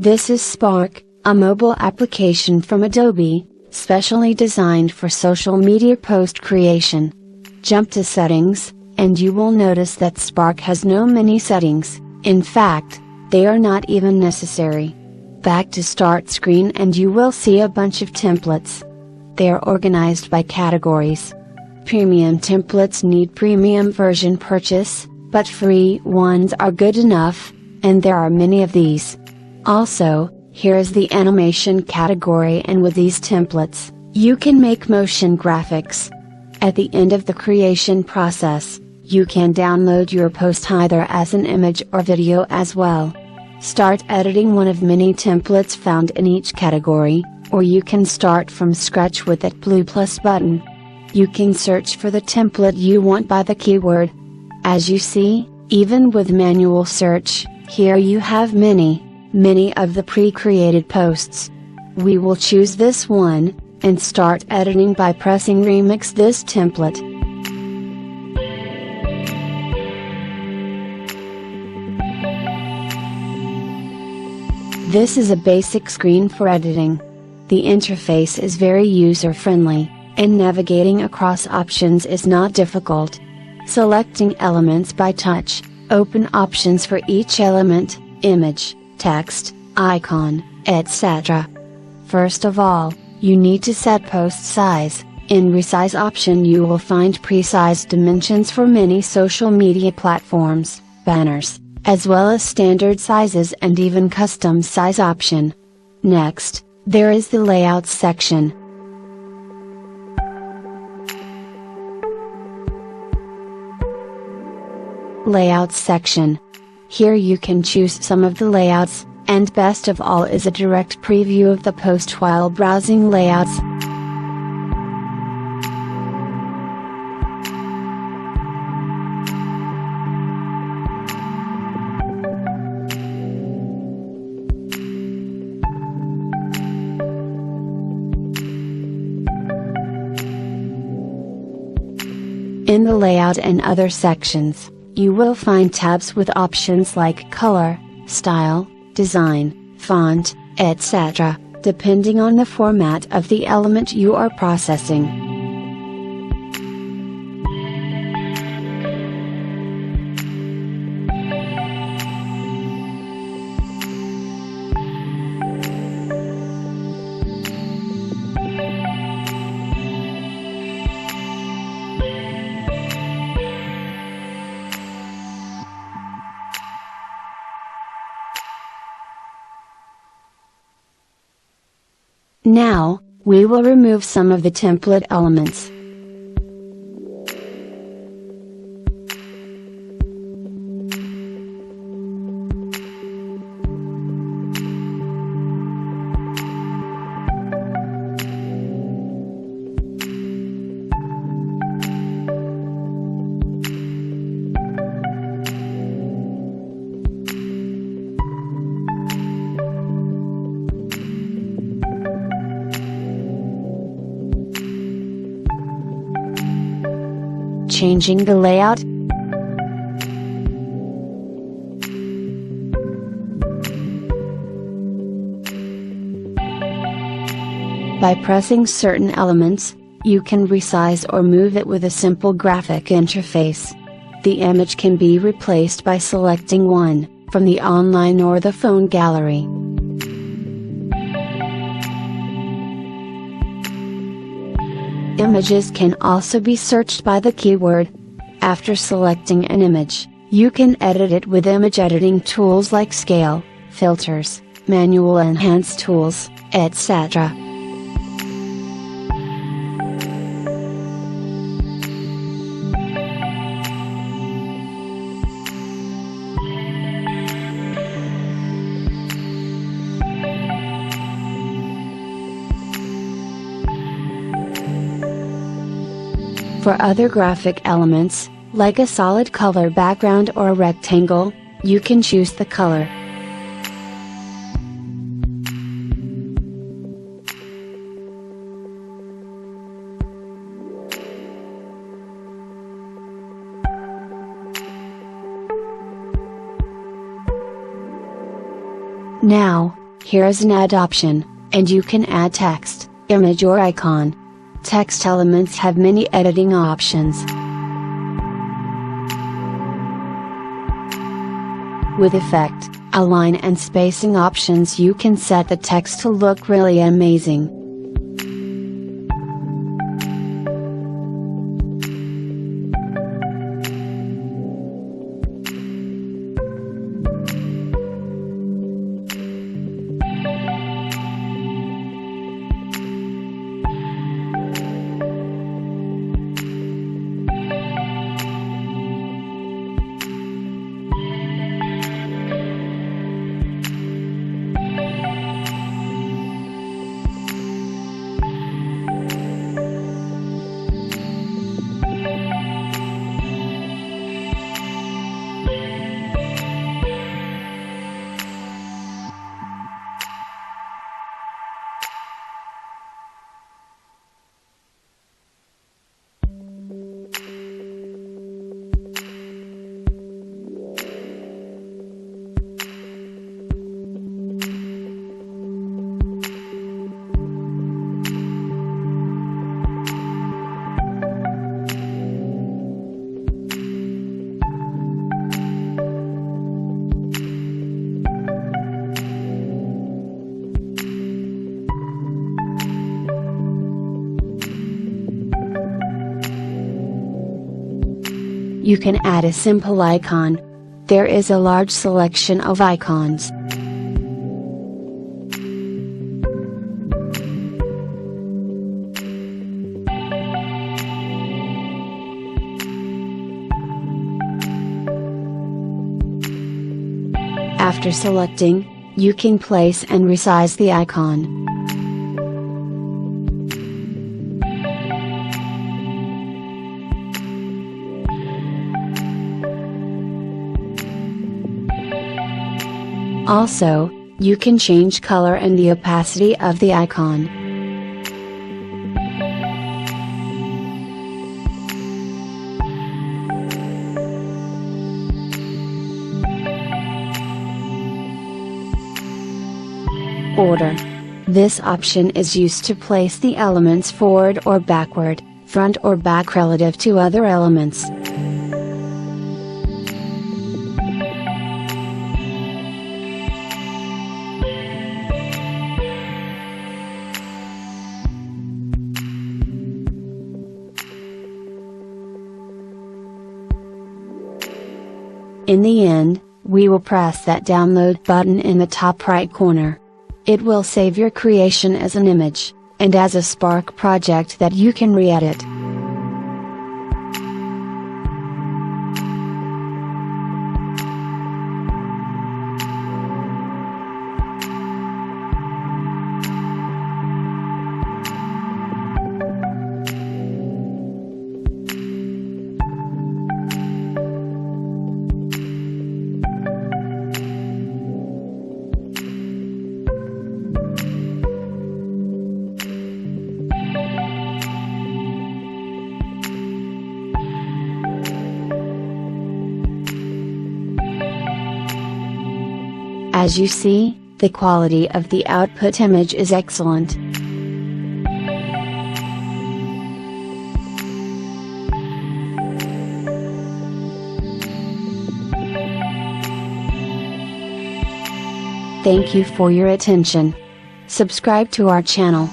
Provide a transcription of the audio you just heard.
This is Spark, a mobile application from Adobe, specially designed for social media post creation. Jump to Settings, and you will notice that Spark has no many settings. In fact, they are not even necessary. Back to Start screen and you will see a bunch of templates. They are organized by categories. Premium templates need premium version purchase, but free ones are good enough, and there are many of these. Also, here is the animation category, and with these templates, you can make motion graphics. At the end of the creation process, you can download your post either as an image or video as well. Start editing one of many templates found in each category, or you can start from scratch with that blue plus button. You can search for the template you want by the keyword. As you see, even with manual search, here you have many of the pre-created posts. We will choose this one, and start editing by pressing Remix this template. This is a basic screen for editing. The interface is very user-friendly, and navigating across options is not difficult. Selecting elements by touch, open options for each element, image, text, icon, etc. First of all, you need to set post size. In Resize option you will find pre-sized dimensions for many social media platforms, banners, as well as standard sizes and even custom size option. Next, there is the Layouts section. Layouts section. Here you can choose some of the layouts, and best of all is a direct preview of the post while browsing layouts. In the layout and other sections, you will find tabs with options like color, style, design, font, etc., depending on the format of the element you are processing. Now, we will remove some of the template elements. Changing the layout. By pressing certain elements, you can resize or move it with a simple graphic interface. The image can be replaced by selecting one from the online or the phone gallery. Images can also be searched by the keyword. After selecting an image, you can edit it with image editing tools like scale, filters, manual enhance tools, etc. For other graphic elements, like a solid color background or a rectangle, you can choose the color. Now, Here is an add option, and you can add text, image or icon. Text elements have many editing options. With effect, align and spacing options, you can set the text to look really amazing. You can add a simple icon. There is a large selection of icons. After selecting, you can place and resize the icon. Also, you can change color and the opacity of the icon. Order. This option is used to place the elements forward or backward, front or back relative to other elements. In the end, we will press that download button in the top right corner. It will save your creation as an image, and as a Spark project that you can re-edit. As you see, the quality of the output image is excellent. Thank you for your attention. Subscribe to our channel.